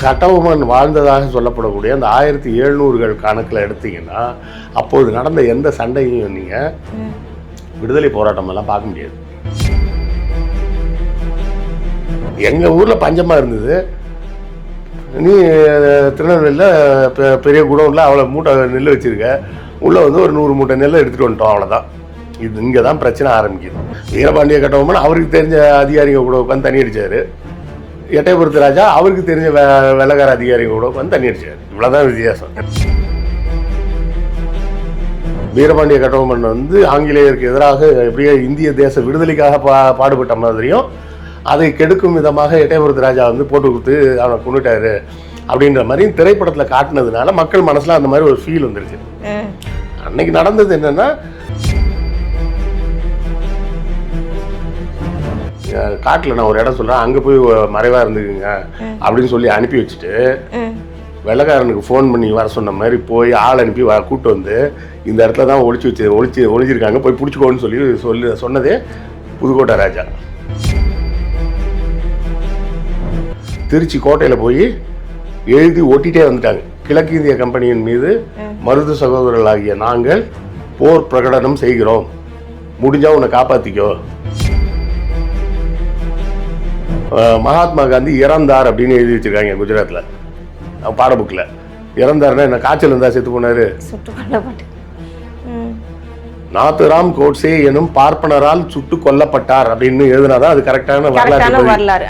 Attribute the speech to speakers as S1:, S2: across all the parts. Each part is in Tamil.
S1: கட்டபொம்மன் வாழ்ந்ததாக சொல்லப்படக்கூடிய அந்த 1700கள் கணக்கில் எடுத்தீங்கன்னா அப்போது நடந்த எந்த சண்டையும் நீங்கள் விடுதலை போராட்டம் எல்லாம் பார்க்க முடியாது. எங்கள் ஊரில் பஞ்சமாக இருந்தது, நீ திருநெல்வேலியில் பெரிய குடோனில் அவ்வளோ மூட்டை நெல் வச்சுருக்க, உள்ளே வந்து ஒரு 100 மூட்டை நெல்லை எடுத்துகிட்டு வந்துட்டோம், அவ்வளோதான். இது இங்கே தான் பிரச்சனை ஆரம்பிக்குது. வீரபாண்டிய கட்டபொம்மன் அவருக்கு தெரிஞ்ச அதிகாரிங்க கூட உட்காந்து தண்ணி அடித்தார். எட்டயபுரத்து ராஜா அவருக்கு தெரிஞ்ச வெள்ளக்கார அதிகாரிங்க கூட உட்காந்து தண்ணி அடித்தார். இவ்வளோதான் வித்தியாசம். வீரபாண்டிய கட்டபொம்மன் வந்து ஆங்கிலேயருக்கு எதிராக எப்படியோ இந்திய தேச விடுதலைக்காக பாடுபட்ட மாதிரியும் அதை கெடுக்கும் விதமாக எட்டயபுரத்து ராஜா வந்து போட்டு கொடுத்து அவனை கொண்டுட்டாரு அப்படின்ற மாதிரியும் திரைப்படத்தில் காட்டினதுனால மக்கள் மனசில் அந்த மாதிரி ஒரு ஃபீல் வந்துருச்சு. அன்னைக்கு நடந்தது என்னன்னா, காட்டில் நான் ஒரு இடம் சொல்கிறேன், அங்கே போய் மறைவாக இருந்துக்குங்க அப்படின்னு சொல்லி அனுப்பி வச்சுட்டு வெள்ளைக்காரனுக்கு ஃபோன் பண்ணி வர சொன்ன மாதிரி போய் ஆள் அனுப்பி கூப்பிட்டு வந்து இந்த இடத்துல தான் ஒளிஞ்சிருக்காங்க, போய் பிடிச்சிக்கோன்னு சொன்னதே புதுக்கோட்டை ராஜா. திருச்சி கோட்டையில் போய் எழுதி ஒட்டிகிட்டே வந்துட்டாங்க. கிழக்கு இந்திய கம்பெனியின் மீது மருது சகோதரர்களாகிய நாங்கள் போர் பிரகடனம் செய்கிறோம், முடிஞ்சால் உன்னை காப்பாற்றிக்கோ. மகாத்மா காந்தி இறந்தார் அப்படின்னு எழுதி வச்சிருக்காங்க குஜராத்தில் பாடபுக்கில். இறந்தாருன்னா என்ன, காய்ச்சல் இருந்தால் செத்து போனாரு. நாத்துராம் கோட்சே எனும் பார்ப்பனரால் சுட்டு கொல்லப்பட்டார் அப்படின்னு எழுதினாதான் அது கரெக்டான வரலாறு.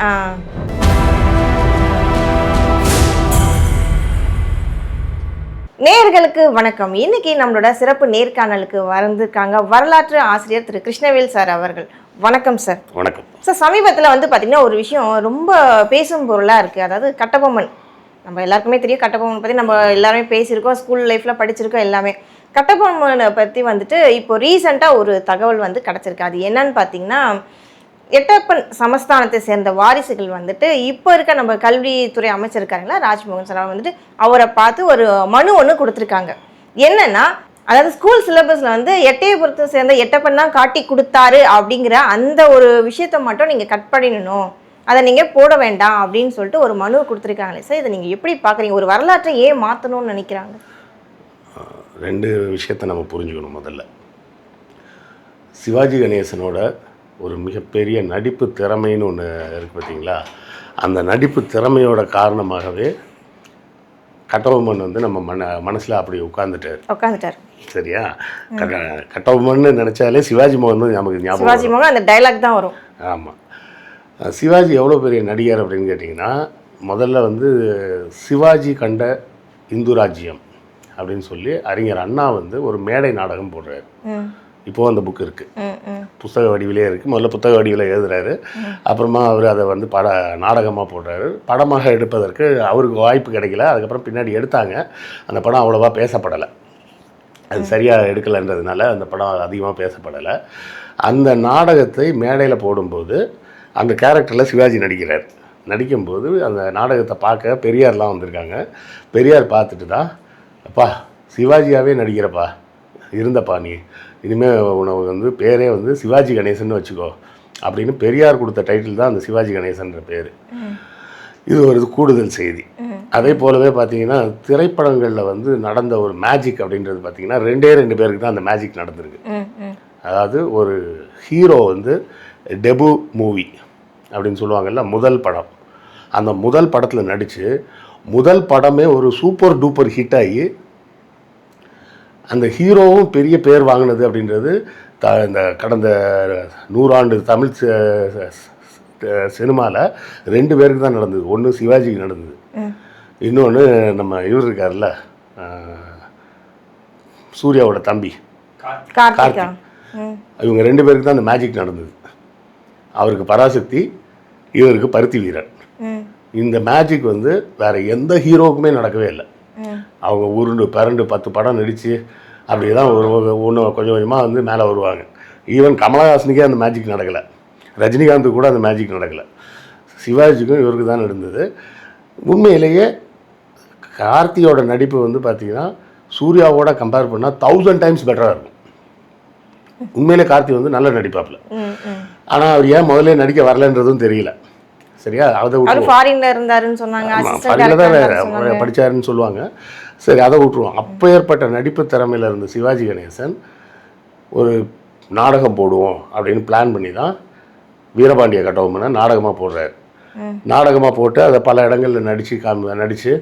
S2: நேயர்களுக்கு வணக்கம். இன்னைக்கு நம்மளோட சிறப்பு நேர்காணலுக்கு வந்திருக்காங்க வரலாற்று ஆசிரியர் திரு கிருஷ்ணவேல் சார் அவர்கள். வணக்கம் சார்.
S1: வணக்கம்
S2: சார். சமீபத்தில் வந்து பார்த்தீங்கன்னா ஒரு விஷயம் ரொம்ப பேசும் பொருளாக இருக்குது. அதாவது கட்டபொம்மன், நம்ம எல்லாருக்குமே தெரியும் கட்டபொம்மன் பற்றி, நம்ம எல்லாருமே பேசியிருக்கோம், ஸ்கூல் லைஃப்பில் படிச்சிருக்கோம் எல்லாமே. கட்டபொம்மனை பற்றி வந்துட்டு இப்போ ரீசெண்டாக ஒரு தகவல் வந்து கிடச்சிருக்கு. அது என்னன்னு பார்த்தீங்கன்னா, எட்டப்பன் சமஸ்தானத்தை சேர்ந்த வாரிசுகள் வந்துட்டு இப்போ இருக்க நம்ம கல்வித்துறை அமைச்சர் இருக்காருங்களா ராஜ்மோகன் சார், வந்துட்டு அவரை பார்த்து ஒரு மனு ஒன்று கொடுத்துருக்காங்க. என்னன்னா, அதாவது ஸ்கூல் சிலபஸில் வந்து எட்டயபுரத்தை சேர்ந்த எட்டப்பன் தான் காட்டி கொடுத்தாரு அப்படிங்கிற அந்த ஒரு விஷயத்த மட்டும் நீங்கள் கட் பண்ணிடணும், அதை நீங்கள் போட வேண்டாம் அப்படின்னு சொல்லிட்டு ஒரு மனு கொடுத்துருக்காங்களே சார், இதை நீங்கள் எப்படி பார்க்குறீங்க? ஒரு வரலாற்றை ஏன் மாற்றணும்னு நினைக்கிறாங்க?
S1: ரெண்டு விஷயத்தை நம்ம புரிஞ்சுக்கணும். முதல்ல, சிவாஜி கணேசனோட ஒரு மிகப்பெரிய நடிப்பு திறமைன்னு ஒன்று இருக்குது பார்த்தீங்களா, அந்த நடிப்பு திறமையோட காரணமாகவே கட்டபொம்மன் வந்து நம்ம மனசில் அப்படி உட்காந்துட்டார். சரியா? கட்டபொம்மன் நினச்சாலே சிவாஜி மோகன் தான் நமக்கு ஞாபகம்,
S2: அந்த டைலாக் தான் வரும்.
S1: ஆமாம். சிவாஜி எவ்வளோ பெரிய நடிகர் அப்படின்னு கேட்டிங்கன்னா, முதல்ல வந்து சிவாஜி கண்ட இந்து ராஜ்யம் அப்படின்னு சொல்லி அறிஞர் அண்ணா வந்து ஒரு மேடை நாடகம் போடுறாரு. இப்போது அந்த புக் இருக்குது, புத்தக வடிவிலே இருக்குது. முதல்ல புத்தக வடிவில் எழுதுறாரு, அப்புறமா அவர் அதை வந்து நாடகமாக போடுறாரு. படமாக எடுப்பதற்கு அவருக்கு வாய்ப்பு கிடைக்கல. அதுக்கப்புறம் பின்னாடி எடுத்தாங்க. அந்த படம் அவ்வளோவா பேசப்படலை, அது சரியாக எடுக்கலைன்றதுனால அந்த படம் அதிகமாக பேசப்படலை. அந்த நாடகத்தை மேடையில் போடும்போது அந்த கேரக்டரில் சிவாஜி நடிக்கும்போது அந்த நாடகத்தை பார்க்க பெரியார்லாம் வந்திருக்காங்க. பெரியார் பார்த்துட்டு தான், அப்பா சிவாஜியாகவே நடிக்கிறப்பா, இருந்தப்பா நீ இனிமேல் உனக்கு வந்து பேரே வந்து சிவாஜி கணேசன் வச்சுக்கோ அப்படின்னு பெரியார் கொடுத்த டைட்டில் தான் அந்த சிவாஜி கணேசன்ற பேர். இது ஒரு கூடுதல் செய்தி. அதே போலவே பார்த்தீங்கன்னா, திரைப்படங்களில் வந்து நடந்த ஒரு மேஜிக் அப்படின்றது பார்த்தீங்கன்னா 2 பேருக்கு தான் அந்த மேஜிக் நடந்திருக்கு. அதாவது ஒரு ஹீரோ வந்து டெபு மூவி அப்படின்னு சொல்லுவாங்கல்ல, முதல் படம், அந்த முதல் படத்தில் நடித்து முதல் படமே ஒரு சூப்பர் டூப்பர் ஹிட் ஆகி அந்த ஹீரோவும் பெரிய பேர் வாங்கினது அப்படின்றது இந்த கடந்த 100 ஆண்டு தமிழ் சினிமாவில் 2 பேருக்கு தான் நடந்தது. ஒன்று சிவாஜிக்கு நடந்தது, இன்னொன்று நம்ம இவர் இருக்கார்ல சூர்யாவோட தம்பி கார்த்திக், இவங்க 2 பேருக்கு தான் அந்த மேஜிக் நடந்தது. அவருக்கு பராசக்தி, இவருக்கு பருத்தி வீரன். இந்த மேஜிக் வந்து வேறு எந்த ஹீரோவுக்குமே நடக்கவே இல்லை. அவங்க உருண்டு பரண்டு 10 படம் நடித்து அப்படி தான் ஒன்று கொஞ்சம் கொஞ்சமாக வந்து மேலே வருவாங்க. ஈவன் கமலஹாசனுக்கே அந்த மேஜிக் நடக்கலை, ரஜினிகாந்துக்கு கூட அந்த மேஜிக் நடக்கலை. சிவாஜிக்கும் இவருக்கு தான் நடந்தது. உண்மையிலேயே கார்த்தியோட நடிப்பு வந்து பார்த்திங்கன்னா சூர்யாவோட கம்பேர் பண்ணால் 1000 டைம்ஸ் பெட்டராக இருக்கும். உண்மையிலே கார்த்தி வந்து நல்ல நடிப்பாப்பில். ஆனால் அவர் ஏன் முதல்ல நடிக்க வரலன்றதும் தெரியல. சரியா? அதை
S2: அவர் ஃபாரின்ல இருந்தாருன்னு சொன்னாங்க, அசிஸ்டன்ட்
S1: ஃபாரினில்
S2: டைரக்டர்
S1: தான் படித்தாருன்னு சொல்லுவாங்க. சரி, அதை விட்டுருவோம். அப்போ ஏற்பட்ட நடிப்பு திறமையில் இருந்த சிவாஜி கணேசன் ஒரு நாடகம் போடுவோம் அப்படின்னு பிளான் பண்ணி தான் வீரபாண்டிய கட்டபொம்மனை நாடகமாக போடுறாரு. நாடகமாக போட்டு அதை பல இடங்களில் நடித்து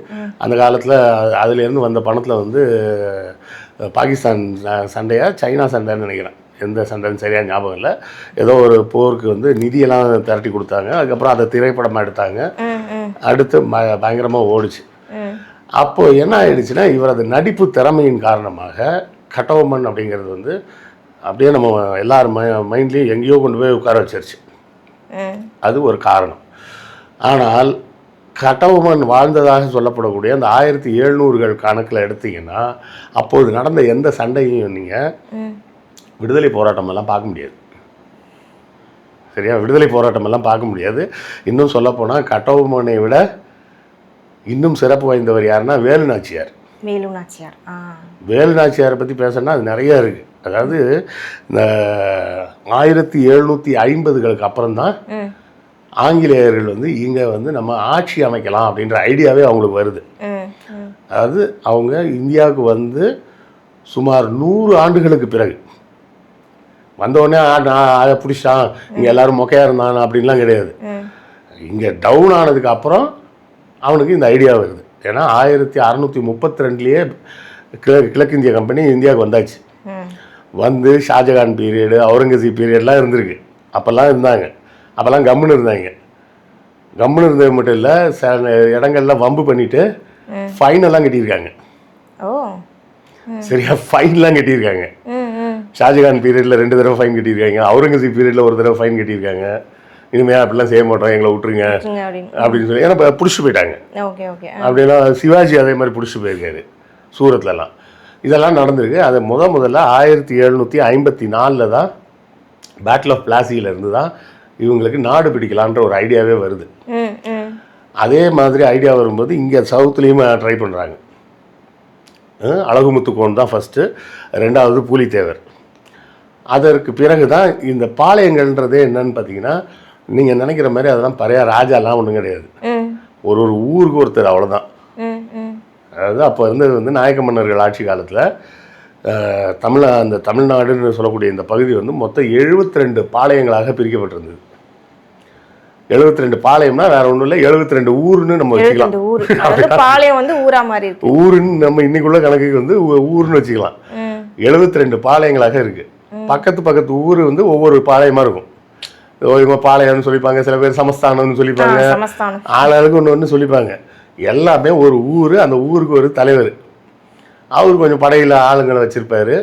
S1: அந்த காலத்தில் அதுலேருந்து வந்த பணத்தில் வந்து பாகிஸ்தான் சண்டையா சைனா சண்டைன்னு நினைக்கிறேன், எந்த சண்டைன்னு சரியாக ஞாபகம் இல்லை, ஏதோ ஒரு போருக்கு வந்து நிதியெல்லாம் திரட்டி கொடுத்தாங்க. அதுக்கப்புறம் அதை திரைப்படமாக எடுத்தாங்க. அடுத்து பயங்கரமாக ஓடிச்சு. அப்போது என்ன ஆயிடுச்சுன்னா, இவரது நடிப்பு திறமையின் காரணமாக கட்டபொம்மன் அப்படிங்கிறது வந்து அப்படியே நம்ம எல்லார் மைண்ட்லேயும் எங்கேயோ கொண்டு போய் உட்கார வச்சிருச்சு. அது ஒரு காரணம். ஆனால் கட்டபொம்மன் வாழ்ந்ததாக சொல்லப்படக்கூடிய அந்த 1700கள் கணக்கில் எடுத்தீங்கன்னா, அப்போது நடந்த எந்த சண்டையும் நீங்கள் விடுதலை போராட்டமெல்லாம் பார்க்க முடியாது. சரியா? விடுதலை போராட்டமெல்லாம் பார்க்க முடியாது. இன்னும் சொல்லப்போனால் கட்டபொம்மனை விட இன்னும் சிறப்பு வாய்ந்தவர் யாருன்னா வேலு நாச்சியார். வேலு நாச்சியாரை பற்றி பேசணும்னா அது நிறையா இருக்குது. அதாவது இந்த 1750களுக்கு அப்புறம்தான் ஆங்கிலேயர்கள் வந்து இங்கே வந்து நம்ம ஆட்சி அமைக்கலாம் அப்படின்ற ஐடியாவே அவங்களுக்கு வருது. அதாவது அவங்க இந்தியாவுக்கு வந்து சுமார் 100 ஆண்டுகளுக்கு பிறகு வந்தோடனே அதை பிடிச்சான், இங்கே எல்லோரும் மொக்கையாக இருந்தான் அப்படின்லாம் கிடையாது. இங்கே டவுன் ஆனதுக்கு அப்புறம் அவனுக்கு இந்த ஐடியா வருது. ஏன்னா 1632லேயே கிழக்கிந்திய கம்பெனி இந்தியாவுக்கு வந்தாச்சு. வந்து ஷாஜகான் பீரியடு, அவுரங்கசீப் பீரியட்லாம் இருந்திருக்கு. அப்போல்லாம் இருந்தாங்க. அப்போல்லாம் கம்முன்னு இருந்தாங்க. கம்முன்னு இருந்தது மட்டும் இல்லை, சில இடங்கள்லாம் வம்பு பண்ணிவிட்டு ஃபைனெல்லாம் கட்டியிருக்காங்க. சரியா? ஃபைன்லாம் கட்டியிருக்காங்க. ஷாஜகான் பீரியடில் 2 தடவை ஃபைன் கட்டியிருக்காங்க. அவுரங்கசீப் பீரியடில் 1 தடவை ஃபைன் கட்டியிருக்காங்க. இனிமேல் அப்படிலாம் செய்ய மாட்டோம், எங்களை விட்டுருங்க அப்படின்னு சொல்லி. ஏன்னா பிடிச்சிட்டு போயிட்டாங்க. அப்படிலாம் சிவாஜி அதே மாதிரி பிடிச்சிட்டு போயிருக்காரு சூரத்லலாம். இதெல்லாம் நடந்திருக்கு. அது முதல்ல 1754 தான் பேட்டில் ஆஃப் பிளாசியிலேருந்து தான் இவங்களுக்கு நாடு பிடிக்கலான்ற ஒரு ஐடியாவே வருது. அதே மாதிரி ஐடியா வரும்போது இங்கே சவுத்துலேயும் ட்ரை பண்ணுறாங்க. அழகுமுத்துக்கோன் தான் ஃபஸ்ட்டு, 2வது பூலித்தேவர். அதற்கு பிறகு தான் இந்த பாளையங்கள்ன்றதே என்னன்னு பார்த்தீங்கன்னா, நீங்கள் நினைக்கிற மாதிரி அதெல்லாம் பழைய ராஜாலாம் ஒன்றும் கிடையாது. ஒரு ஊருக்கு ஒருத்தர், அவ்வளோதான். அதாவது அப்போ இருந்தது வந்து நாயக்க மன்னர்கள் ஆட்சி காலத்தில் அந்த தமிழ்நாடுன்னு சொல்லக்கூடிய இந்த பகுதி வந்து மொத்தம் 72 பாளையங்களாக பிரிக்கப்பட்டிருந்தது. 72 பாளையம்னா வேற ஒன்றும் இல்லை, 72 ஊர்னு நம்ம வச்சுக்கலாம். ஊருன்னு நம்ம இன்னைக்குள்ள கணக்குக்கு வந்து ஊர்னு வச்சுக்கலாம். 72 பாளையங்களாக இருக்கு. பக்கத்து ஊர் வந்து ஒவ்வொரு பாளையமா இருக்கும். இவங்க பாளையம்னு சொல்லிப்பாங்க, சில பேர் சமஸ்தானம்னு சொல்லிப்பாங்க, ஆளாளுக்கு ஒன்று சொல்லிப்பாங்க. எல்லாமே ஒரு ஊர். அந்த ஊருக்கு ஒரு தலைவர், அவர் கொஞ்சம் படையில் ஆளுங்களை வச்சுருப்பார்,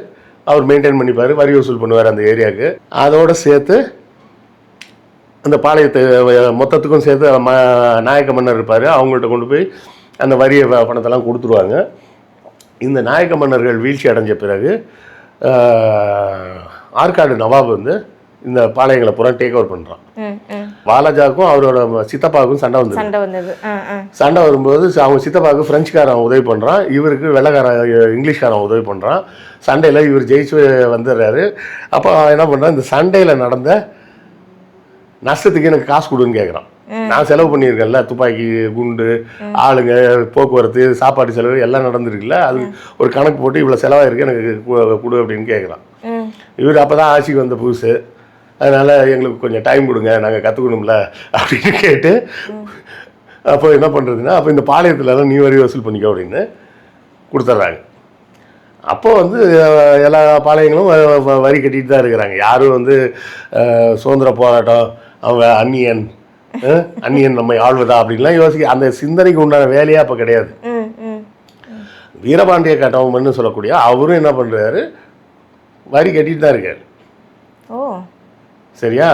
S1: அவர் மெயின்டைன் பண்ணிப்பார், வரி வசூல் பண்ணுவார் அந்த ஏரியாவுக்கு. அதோடு சேர்த்து அந்த பாளையத்தை மொத்தத்துக்கும் சேர்த்து நாயக்க மன்னர் இருப்பார், அவங்கள்ட்ட கொண்டு போய் அந்த வரிய பணத்தெல்லாம் கொடுத்துருவாங்க. இந்த நாயக்க மன்னர்கள் வீழ்ச்சி அடைஞ்ச பிறகு ஆற்காடு நவாப் வந்து இந்த பாளையங்களை பூரா டேக் ஓவர் பண்ணுறான். வாலாஜாவுக்கும் அவரோட சித்தப்பாவுக்கும் சண்டை வந்தது. சண்டை வரும்போது அவங்க சித்தப்பாவுக்கு பிரெஞ்சுக்காரன் உதவி பண்ணுறான், இவருக்கு வெள்ளைக்காரன் இங்கிலீஷ்காரன் உதவி பண்ணுறான். சண்டையில் இவர் ஜெயிச்சு வந்துடுறாரு. அப்போ என்ன பண்ணுறான், இந்த சண்டையில் நடந்த நஷ்டத்துக்கு எனக்கு காசு கொடுன்னு கேட்குறான். நான் செலவு பண்ணியிருக்கேன்ல, துப்பாக்கி, குண்டு, ஆளுங்க, போக்குவரத்து, சாப்பாடு செலவு எல்லாம் நடந்துருக்குல்ல, அது ஒரு கணக்கு போட்டு இவ்வளோ செலவாயிருக்கு, எனக்கு கொடு அப்படின்னு கேட்குறான். இவர் அப்போ தான் ஆட்சிக்கு வந்த புதுசு, அதனால் எங்களுக்கு கொஞ்சம் டைம் கொடுங்க, நாங்கள் கற்றுக்கணும்ல அப்படின்னு கேட்டு, அப்போ என்ன பண்ணுறதுன்னா, அப்போ இந்த பாளையத்துலலாம் நீ வரி வசூல் பண்ணிக்கோ அப்படின்னு கொடுத்துட்றாங்க. அப்போது வந்து எல்லா பாளையங்களும் வரி கட்டிட்டு தான் இருக்கிறாங்க. யாரும் வந்து சுதந்திர போராட்டம், அவங்க அந்நியன் நம்மை ஆள்வதா அப்படின்லாம் யோசிக்க அந்த சிந்தனைக்கு உண்டான வேலையாக அப்போ கிடையாது. வீரபாண்டிய கட்டபொம்மன் சொல்லக்கூடிய அவரும் என்ன பண்ணுறாரு, வரி கட்டிட்டு தான் இருக்காரு. சரியா?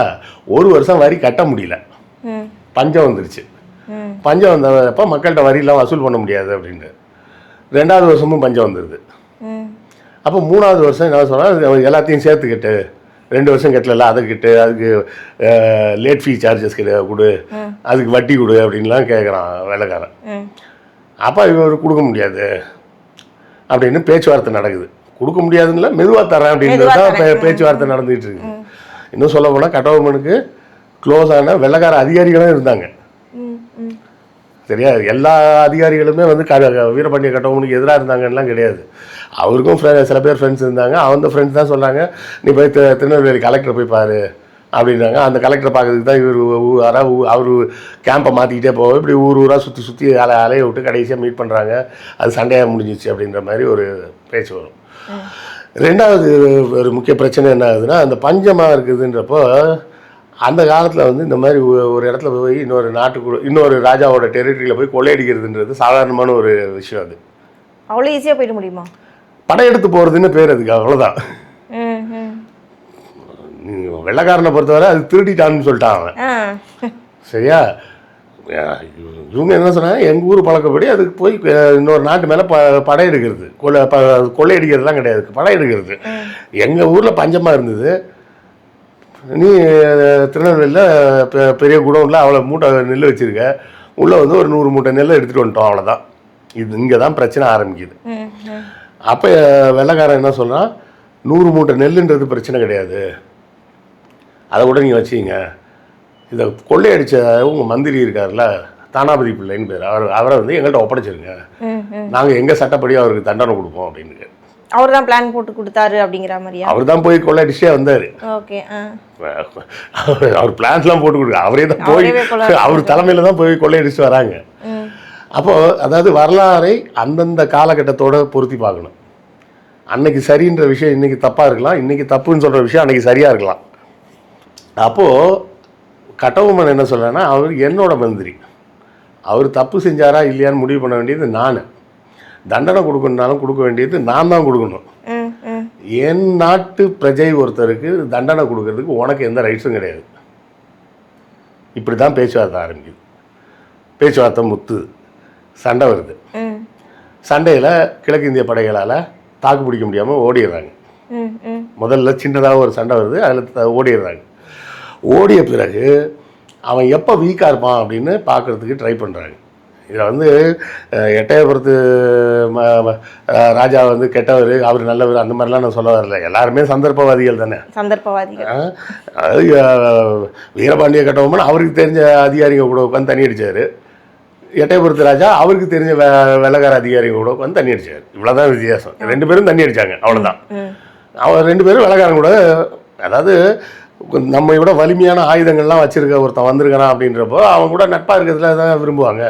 S1: ஒரு வருஷம் வரி கட்ட முடியல, பஞ்சம் வந்துருச்சு. பஞ்சம் வந்தப்போ மக்கள்கிட்ட வரியெல்லாம் வசூல் பண்ண முடியாது அப்படின்ட்டு 2வது வருஷமும் பஞ்சம் வந்துடுது. அப்போ 3வது வருஷம் என்ன சொன்னால், எல்லாத்தையும் சேர்த்துக்கிட்டு 2 வருஷம் கட்டல, அதை கிட்டு, அதுக்கு லேட் ஃபீ சார்ஜஸ் கொடு, அதுக்கு வட்டி கொடு அப்படின்லாம் கேட்குறான் வேலைக்காரன். அப்போ இவர் கொடுக்க முடியாது அப்படின்னு பேச்சுவார்த்தை நடக்குது. கொடுக்க முடியாதுங்களா, மெதுவாக தரேன் அப்படின்றது தான் பேச்சுவார்த்தை நடந்துகிட்டு இருக்கு. இன்னும் சொல்ல போனால் கட்டபொம்மனுக்கு க்ளோஸான வெள்ளைக்கார அதிகாரிகளும் இருந்தாங்க. சரியா? எல்லா அதிகாரிகளுமே வந்து வீரபாண்டிய கட்டபொம்மனுக்கு எதிராக இருந்தாங்கலாம் கிடையாது. அவருக்கும் சில பேர் ஃப்ரெண்ட்ஸ் இருந்தாங்க. அந்த ஃப்ரெண்ட்ஸ் தான் சொன்னாங்க, நீ போய் திருநெல்வேலி கலெக்டரை போய் பாரு அப்படின்னாங்க. அந்த கலெக்டரை பார்க்கறதுக்கு தான் இவர் அவர் கேம்பை மாற்றிக்கிட்டே போக இப்படி ஊராக சுற்றி அலைய விட்டு கடைசியாக மீட் பண்ணுறாங்க. அது சண்டையாக முடிஞ்சிச்சு அப்படின்ற மாதிரி ஒரு பேச்சு வரும். ரெண்டாவது ஒரு முக்கிய பிரச்சனை என்ன ஆகுதுன்னா, அந்த பஞ்சமாக இருக்குதுன்றப்போ அந்த காலத்தில் வந்து இந்த மாதிரி ஒரு இடத்துல போய் இன்னொரு ராஜாவோட டெரிட்டரியில் போய் கொள்ளையடிக்கிறதுன்றது சாதாரணமான ஒரு விஷயம். அது
S2: அவ்வளோ ஈஸியாக போயிட முடியுமா?
S1: படையெடுத்து போகிறதுன்னு பேர் அதுக்கு, அவ்வளோதான். வெள்ளைக்காரனை பொறுத்தவரை அது திருடிட்டான்னு சொல்லிட்டான் அவன். சரியா? இவங்க என்ன சொன்னாங்க, எங்கள் ஊர் பழக்கப்படி அதுக்கு போய் இன்னொரு நாட்டு மேலே படையெடுக்கிறது, கொள்ளையடிக்கிறதுலாம் கிடையாது, படையெடுக்கிறது. எங்கள் ஊரில் பஞ்சமாக இருந்தது, நீ திருநெல்வேலியில் பெரிய குடோனில் அவ்வளோ மூட்டை நெல் வச்சுருக்க, உள்ளே வந்து ஒரு 100 மூட்டை நெல்லை எடுத்துகிட்டு வந்துட்டோம், அவ்வளோதான். இது இங்கே தான் பிரச்சனை ஆரம்பிக்குது. அப்போ வெள்ளைக்காரன் என்ன சொல்கிறான், 100 மூட்டை நெல்லுன்றது பிரச்சனை கிடையாது, அதை கூட நீங்கள் வச்சிங்க, இதை கொள்ளையடித்த உங்கள் மந்திரி இருக்கார்ல, தானாபதி பிள்ளைன்னு பேர், அவரை வந்து எங்கள்கிட்ட ஒப்படைச்சிருங்க, நாங்கள் எங்கள் சட்டப்படி அவருக்கு தண்டனை கொடுப்போம் அப்படின்னு.
S2: அவர் தான் பிளான் போட்டு கொடுத்தாரு அப்படிங்கிற மாதிரியா? அவர்
S1: தான் போய் கொள்ளையடிச்சே வந்தார்.
S2: ஓகே.
S1: அவர் பிளான்லாம் போட்டு கொடுக்க, அவரே தான் போய் அவர் தலைமையில் தான் போய் கொள்ளையடிச்சு வராங்க. அப்போது அதாவது வரலாறை அந்தந்த காலகட்டத்தோடு பொருத்தி பார்க்கணும். அன்னைக்கு சரின்ற விஷயம் இன்றைக்கி தப்பாக இருக்கலாம், இன்றைக்கி தப்புன்னு சொல்கிற விஷயம் அன்றைக்கி சரியாக இருக்கலாம். அப்போது கட்டபொம்மன் என்ன சொல்கிறேன்னா, அவர் என்னோட மந்திரி, அவர் தப்பு செஞ்சாரா இல்லையான்னு முடிவு பண்ண வேண்டியது நான், தண்டனை கொடுக்கணுனாலும் கொடுக்க வேண்டியது நான் தான் கொடுக்கணும். என் நாட்டு பிரஜை ஒருத்தருக்கு தண்டனை கொடுக்கறதுக்கு உனக்கு எந்த ரைட்ஸும் கிடையாது. இப்படி தான் பேச்சுவார்த்தை ஆரம்பிக்குது. பேச்சுவார்த்தை முத்து, சண்டை வருது. சண்டையில் கிழக்கு இந்திய படைகளால் தாக்கு பிடிக்க முடியாமல் ஓடிடுறாங்க. முதல்ல சின்னதாக ஒரு சண்டை வருது, அதில் ஓடிடுறாங்க. ஓடிய பிறகு அவன் எப்போ வீக்காக இருப்பான் அப்படின்னு பார்க்குறதுக்கு ட்ரை பண்ணுறாங்க. இதில் வந்து எட்டயபுரத்து ராஜா வந்து கெட்டவர், அவர் நல்லவர், அந்த மாதிரிலாம் நான் சொல்ல வரல. எல்லாருமே சந்தர்ப்பவாதிகள் தானே.
S2: சந்தர்ப்பவாதிகள்.
S1: அதாவது வீரபாண்டிய கட்டபொம்மன் அவருக்கு தெரிஞ்ச அதிகாரிங்க கூட உட்காந்து தண்ணி அடித்தார். எட்டயபுரத்து ராஜா அவருக்கு தெரிஞ்ச வெள்ளக்கார அதிகாரிங்க கூட உட்காந்து தண்ணி அடித்தார். இவ்வளோதான் வித்தியாசம். 2 பேரும் தண்ணி அடித்தாங்க, அவ்வளோதான். அவர் 2 பேரும் வெள்ளக்காரங்க கூட, அதாவது நம்ம விட வலிமையான ஆயுதங்கள்லாம் வச்சுருக்க ஒருத்தன் வந்திருக்கிறான் அப்படின்றப்போ அவங்க கூட நட்பாக இருக்கிறதுல தான் விரும்புவாங்க.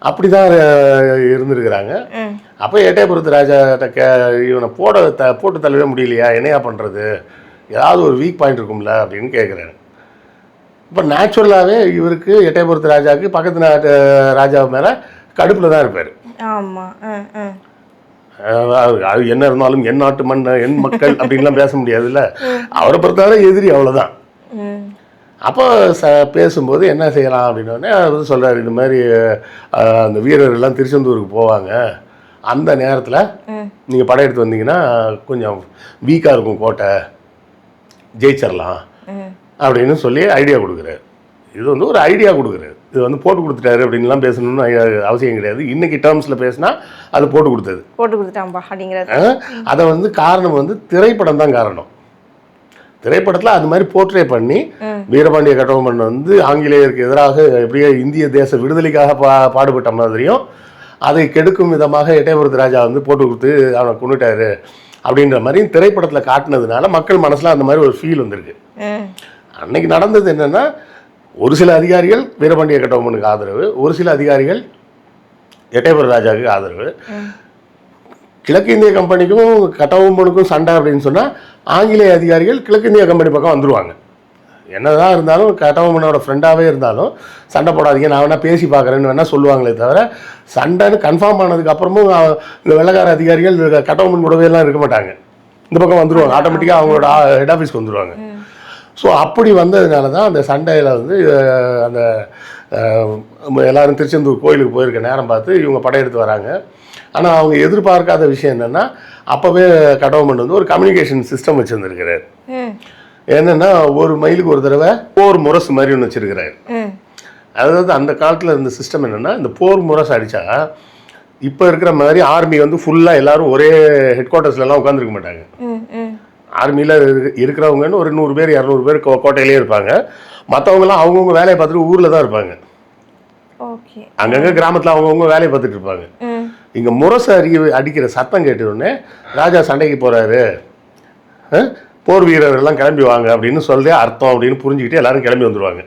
S1: அப்படி தான் இருந்திருக்கிறாங்க. அப்போ எட்டயபுரத்து ராஜாட்ட இவனை போட்டு தள்ளவே முடியலையா, என்னையா பண்ணுறது, ஏதாவது ஒரு வீக் பாயிண்ட் இருக்கும்ல அப்படின்னு கேட்குறாரு. இப்போ நேச்சுரலாகவே இவருக்கு எட்டயபுரத்து ராஜாவுக்கு பக்கத்து நாட்டு ராஜா மேலே கடுப்பில் தான் இருப்பார். அது என்ன இருந்தாலும் என் நாட்டு மண் என் மக்கள் அப்படின்லாம் பேச முடியாதுல்ல. அவரை பொறுத்தவரை எதிரி, அவ்வளோதான். அப்போ பேசும்போது என்ன செய்யலாம் அப்படின்னோடனே அவர் சொல்கிறார், இந்த மாதிரி அந்த வீரர்கள்லாம் திருச்செந்தூருக்கு போவாங்க, அந்த நேரத்தில் நீங்கள் படையெடுத்து வந்தீங்கன்னா கொஞ்சம் வீக்காக இருக்கும் கோட்டை, ஜெயிச்சிடலாம் அப்படின்னு சொல்லி ஐடியா கொடுக்குறாரு. இது வந்து ஒரு ஐடியா கொடுக்குறாரு. இது வந்து போட்டு கொடுத்துட்டாரு அப்படின்லாம் பேசணும்னு அவசியம் கிடையாது. இன்றைக்கி டேர்ம்ஸில் பேசினா அது போட்டு கொடுத்தாம்பா அப்படிங்கிறது. அதை வந்து காரணம் வந்து திரைப்படம் தான் காரணம். திரைப்படத்தில் அது மாதிரி போர்ட்ரே பண்ணி வீரபாண்டிய கட்டபொம்மன் வந்து ஆங்கிலேயருக்கு எதிராக எப்படியே இந்திய தேச விடுதலைக்காக பாடுபட்ட மாதிரியும் அதை கெடுக்கும் விதமாக எட்டயபுரத்து ராஜா வந்து போட்டு கொடுத்து அவனை கொண்டுட்டாரு அப்படின்ற மாதிரி திரைப்படத்தில் காட்டினதுனால மக்கள் மனசில் அந்த மாதிரி ஒரு ஃபீல் வந்திருக்கு. அன்னைக்கு நடந்தது என்னென்னா, ஒரு சில அதிகாரிகள் வீரபாண்டிய கட்டபொம்மனுக்கு ஆதரவு, ஒரு சில அதிகாரிகள் எட்டயபுர ராஜாவுக்கு ஆதரவு. கிழக்கிந்திய கம்பெனிக்கும் கட்டபொம்மனுக்கும் சண்டை அப்படின்னு சொன்னால் ஆங்கிலேய அதிகாரிகள் கிழக்கிந்திய கம்பெனி பக்கம் வந்துடுவாங்க. என்னதான் இருந்தாலும் கட்டபொம்மனோட ஃப்ரெண்டாகவே இருந்தாலும் சண்டை போடாதீங்க, நான் வேணால் பேசி பார்க்குறேன்னு வேணால் சொல்லுவாங்களே தவிர, சண்டைன்னு கன்ஃபார்ம் ஆனதுக்கு அப்புறமும் இந்த வெள்ளைக்கார அதிகாரிகள் கட்டபொம்மன் கூடவே எல்லாம் இருக்க மாட்டாங்க, இந்த பக்கம் வந்துடுவாங்க, ஆட்டோமேட்டிக்காக அவங்களோட ஹெட் ஆஃபீஸ்க்கு வந்துடுவாங்க. ஸோ அப்படி வந்ததுனால தான் அந்த சண்டையில் வந்து அந்த எல்லோரும் திருச்செந்தூர் கோயிலுக்கு போயிருக்க நேரம் பார்த்து இவங்க படையெடுத்து வராங்க. ஆனால் அவங்க எதிர்பார்க்காத விஷயம் என்னென்னா, அப்போவே கட்டபொம்மன் வந்து ஒரு கம்யூனிகேஷன் சிஸ்டம் வச்சுருந்துருக்கிறார். என்னென்னா, ஒரு மைலுக்கு ஒரு தடவை போர் முரசு மாதிரி ஒன்று வச்சுருக்கிறார். அதாவது அந்த காலத்தில் இருந்த சிஸ்டம் என்னென்னா, இந்த போர் முரசு அடித்தா இப்போ இருக்கிற மாதிரி ஆர்மி வந்து ஃபுல்லாக எல்லோரும் ஒரே ஹெட் குவார்ட்டர்ஸ்லாம் உட்காந்துருக்க மாட்டாங்க. ஆர்மியில் இருக்கிறவங்கன்னு ஒரு 100 பேர் 200 பேர் கோட்டையிலே இருப்பாங்க. மற்றவங்களாம் அவங்கவுங்க வேலையை பார்த்துட்டு ஊரில் தான் இருப்பாங்க.
S2: ஓகே.
S1: அங்கங்கே கிராமத்தில் அவங்கவுங்க வேலையை பார்த்துட்டு இருப்பாங்க. இங்கே முரசு அடிக்கிற சத்தம் கேட்ட உடனே ராஜா சண்டைக்கு போகிறாரு, போர் வீரர்கள்லாம் கிளம்பி வாங்க அப்படின்னு சொல்லி அர்த்தம் அப்படின்னு புரிஞ்சுக்கிட்டு எல்லாரும் கிளம்பி வந்துடுவாங்க.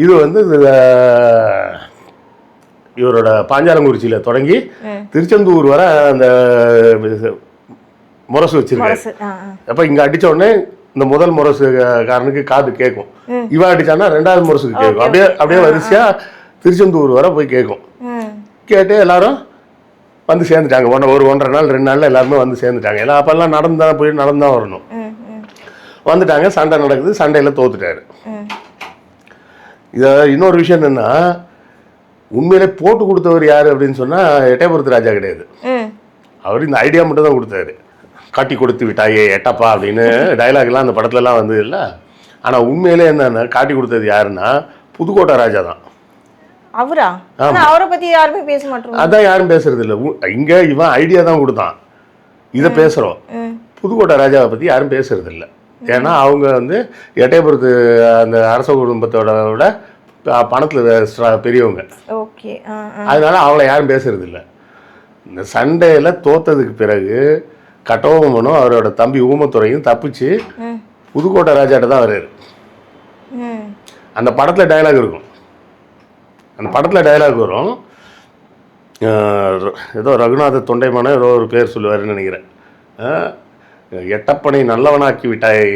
S1: இது வந்து இவரோட பாஞ்சாலங்குறிச்சியில் தொடங்கி திருச்செந்தூர் வர அந்த முரசு வச்சிருக்காரு. அப்போ இங்கே அடித்த உடனே இந்த முதல் முரசுக்காரனுக்கு காது கேட்கும், இவன் அடித்தான்னா ரெண்டாவது முரசுக்கு கேட்கும். அப்படியே வரிசையாக திருச்செந்தூர் வர போய் கேட்கும். கேட்டு எல்லாரும் வந்து சேர்ந்துட்டாங்க. ஒரு 1.5 நாள் 2 நாளில் எல்லாருமே வந்து சேர்ந்துட்டாங்க. எல்லாம் அப்போல்லாம் நடந்து தான் வரணும். வந்துட்டாங்க, சண்டை நடக்குது, சண்டையில் தோத்துட்டாரு. இதை இன்னொரு விஷயம் என்னென்னா, உண்மையிலே போட்டு கொடுத்தவர் யார் அப்படின்னு சொன்னால் எட்டயபுரத்து ராஜா கிடையாது. அவர் இந்த ஐடியா மட்டும் தான் கொடுத்தாரு. காட்டி கொடுத்து விட்டாயே எட்டப்பா அப்படின்னு டைலாக்லாம் அந்த படத்துலலாம் வந்தது இல்லை. ஆனால் உண்மையிலே என்னென்னா காட்டி கொடுத்தது யாருன்னா புதுக்கோட்டை ராஜா தான்.
S2: அவரா? அவரை பற்றி யாருமே பேச மாட்டோம்.
S1: அதான் யாரும் பேசுறது இல்லை. இங்கே இவன் ஐடியா தான் கொடுத்தான், இதை பேசுகிறோம். புதுக்கோட்டை ராஜாவை பற்றி யாரும் பேசுறது இல்லை. ஏன்னா அவங்க வந்து எட்டயபுரத்து அந்த அரச குடும்பத்தோட விட பணத்தில் பெரியவங்க.
S2: ஓகே.
S1: அதனால அவளை யாரும் பேசுறது இல்லை. இந்த சண்டையில் தோத்ததுக்கு பிறகு கட்டபொம்மனும் அவரோட தம்பி ஊமத்துறையும் தப்பிச்சு புதுக்கோட்டை ராஜாட்ட தான் வர்றாரு. அந்த படத்தில் டைலாக் இருக்கும். அந்த படத்தில் டைலாக் வரும், ஏதோ ரகுநாத தொண்டைமான ஏதோ ஒரு பேர் சொல்லுவாருன்னு நினைக்கிறேன். எட்டப்பனை நல்லவனாக்கி விட்டாய்,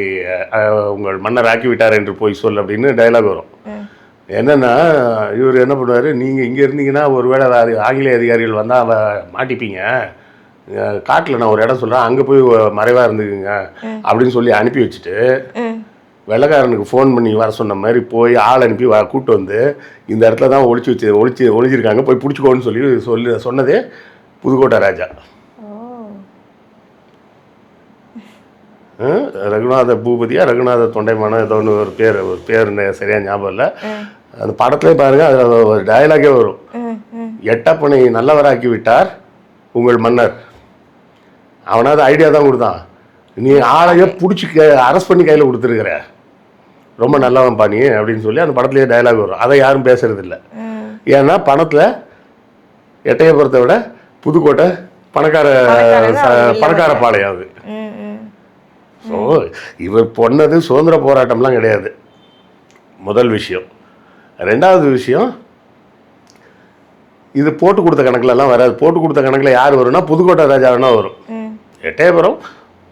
S1: உங்கள் மன்னர் ஆக்கி விட்டார் என்று போய் சொல் அப்படின்னு டைலாக் வரும். என்னென்னா இவர் என்ன பண்ணுவார், நீங்கள் இங்கே இருந்தீங்கன்னா ஒருவேளை ஆங்கிலேய அதிகாரிகள் வந்தால் மாட்டிப்பீங்க, காட்டில் நான் ஒரு இடம் சொல்கிறேன், அங்கே போய் மறைவாக இருந்துக்குங்க அப்படின்னு சொல்லி அனுப்பி வச்சுட்டு வெள்ளைக்காரனுக்கு ஃபோன் பண்ணி வர சொன்ன மாதிரி போய் ஆள் அனுப்பி கூப்பிட்டு வந்து இந்த இடத்துல தான் ஒளிஞ்சிருக்காங்க, போய் பிடிச்சிக்கோன்னு சொல்லி சொன்னதே புதுக்கோட்டை ராஜா. ரகுநாத பூபதியா ரகுநாத தொண்டைமான ஏதோ ஒன்று ஒரு பேர் சரியாக ஞாபகம் இல்லை. அந்த படத்துலேயே பாருங்கள், அதில் ஒரு டயலாகே வரும், எட்டப்பனை நல்லவராக்கி விட்டார் உங்கள் மன்னர். அவனாவது ஐடியா தான் கொடுத்தான், நீ ஆளையே பிடிச்சி அரெஸ்ட் பண்ணி கையில் கொடுத்துருக்குற, ரொம்ப நல்லவன் பாணி அப்படின்னு சொல்லி அந்த படத்துலேயே டயலாக் வரும். அதை யாரும் பேசுறது இல்லை. ஏன்னா பணத்தில் எட்டயபுரத்தை விட புதுக்கோட்டை பணக்கார பாளையம் அது. ஸோ இவர் பொன்னது சுதந்திர போராட்டம்லாம் கிடையாது, முதல் விஷயம். ரெண்டாவது விஷயம், இது போட்டு கொடுத்த கணக்கிலலாம் வராது. போட்டு கொடுத்த கணக்கில் யார் வரும்னா புதுக்கோட்டை ராஜாவுனா வரும். எட்டயபுரம்